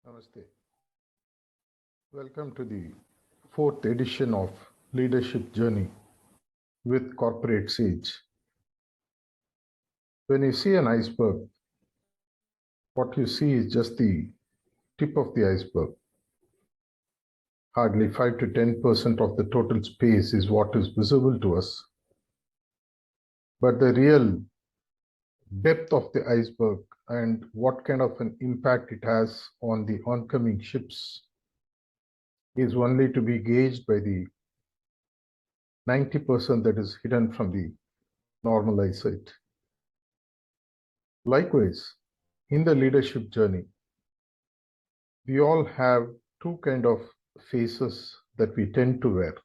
Namaste. Welcome to the fourth edition of Leadership Journey with Corporate Sage. When you see an iceberg, what you see is just the tip of the iceberg. Hardly 5 to 10% of the total space is what is visible to us. But the real depth of the iceberg and what kind of an impact it has on the oncoming ships is only to be gauged by the 90% that is hidden from the normal eyesight. Likewise, in the leadership journey, we all have two kind of faces that we tend to wear.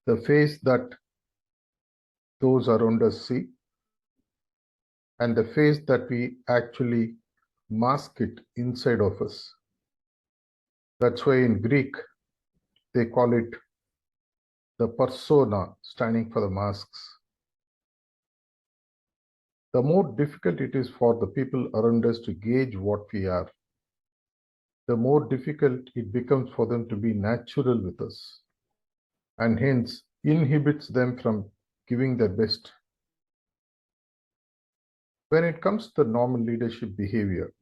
The face that those around us see, and the face that we actually mask it inside of us. That's why in Greek, they call it the persona, standing for the masks. The more difficult it is for the people around us to gauge what we are, the more difficult it becomes for them to be natural with us, and hence inhibits them from giving their best. When it comes to the normal leadership behavior,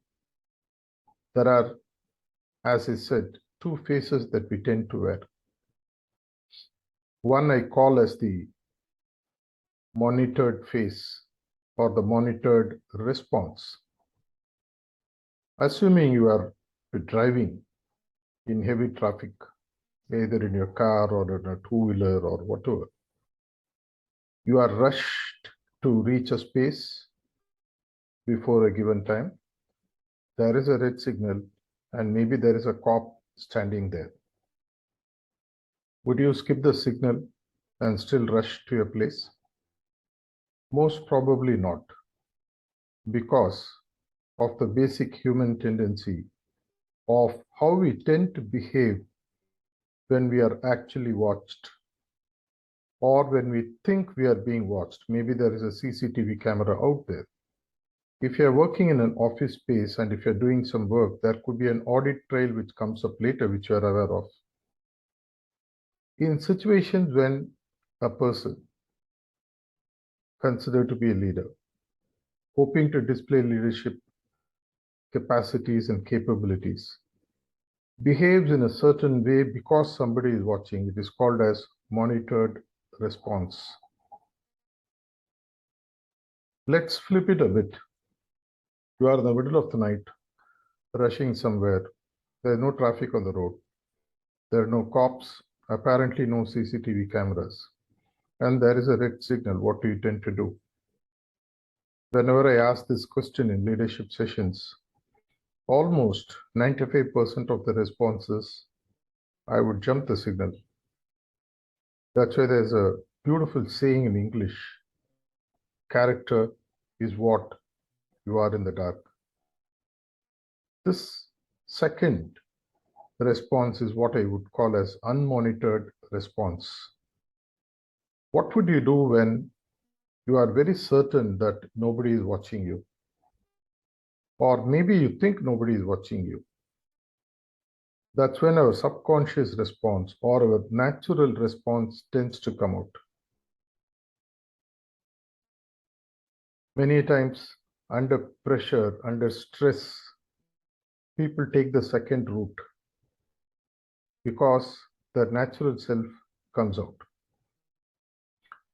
there are, as I said, two faces that we tend to wear. One I call as the monitored face or the monitored response. Assuming you are driving in heavy traffic, either in your car or in a two-wheeler or whatever, you are rushed to reach a space before a given time. There is a red signal and maybe there is a cop standing there. Would you skip the signal and still rush to your place? Most probably not, because of the basic human tendency of how we tend to behave when we are actually watched, or when we think we are being watched. Maybe there is a CCTV camera out there. If you're working in an office space and if you're doing some work, there could be an audit trail which comes up later, which you are aware of. In situations when a person considered to be a leader, hoping to display leadership capacities and capabilities, behaves in a certain way because somebody is watching, it is called as monitored response. Let's flip it a bit. You are in the middle of the night, rushing somewhere. There is no traffic on the road. There are no cops, apparently no CCTV cameras. And there is a red signal. What do you tend to do? Whenever I ask this question in leadership sessions, almost 95% of the responses, I would jump the signal. That's why there's a beautiful saying in English, character is what you are in the dark. This second response is what I would call as unmonitored response. What would you do when you are very certain that nobody is watching you? Or maybe you think nobody is watching you. That's when our subconscious response or our natural response tends to come out. Many times, under pressure, under stress, people take the second route because their natural self comes out.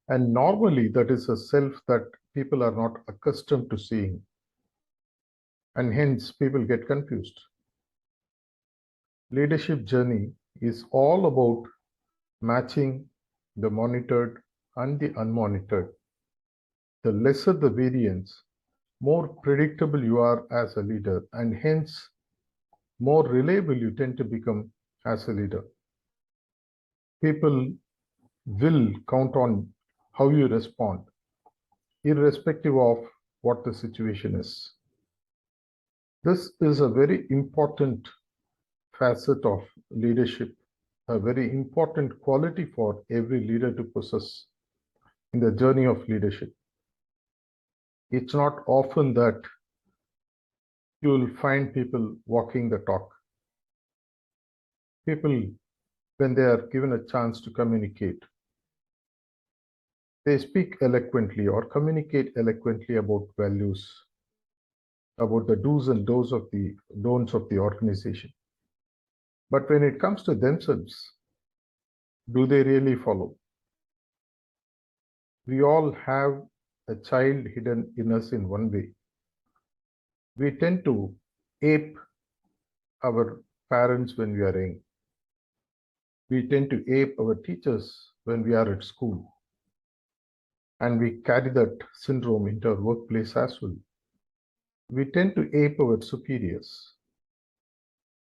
And normally, that is a self that people are not accustomed to seeing. And hence, people get confused. Leadership journey is all about matching the monitored and the unmonitored. The lesser the variance, more predictable you are as a leader, and hence more reliable you tend to become as a leader. People will count on how you respond, irrespective of what the situation is. This is a very important facet of leadership, a very important quality for every leader to possess in the journey of leadership. It's not often that You will find people walking the talk. People, when they are given a chance to communicate, they speak eloquently or communicate eloquently about values, about the do's and don'ts of the organization. But when it comes to themselves, do they really follow? We all have a child hidden in us in one way. We tend to ape our parents when we are young. We tend to ape our teachers when we are at school. And we carry that syndrome into our workplace as well. We tend to ape our superiors.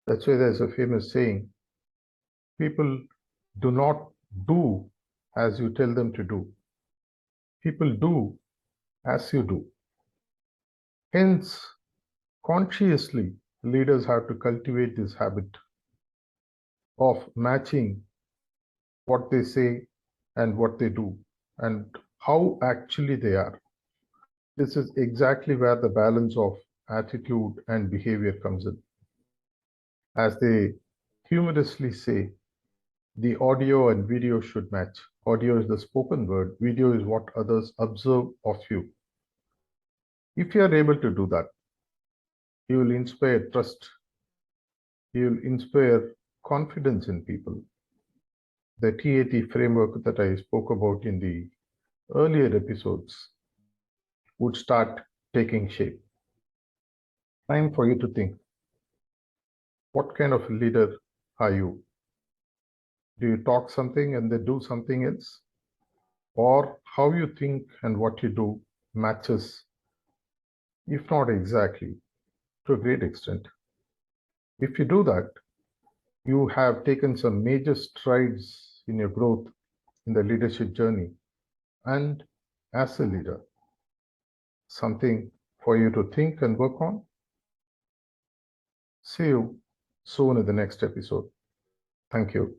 That's why there's a famous saying, people do not do as you tell them to do. People do as you do. Hence, consciously, leaders have to cultivate this habit of matching what they say and what they do and how actually they are. This is exactly where the balance of attitude and behavior comes in. As they humorously say, the audio and video should match. Audio is the spoken word, video is what others observe of you. If you are able to do that, you will inspire trust, you will inspire confidence in people. The TAT framework that I spoke about in the earlier episodes would start taking shape. Time for you to think. What kind of leader are you? Do you talk something and then do something else? Or how you think and what you do matches, if not exactly, to a great extent. If you do that, you have taken some major strides in your growth in the leadership journey and as a leader. Something for you to think and work on. See you soon in the next episode. Thank you.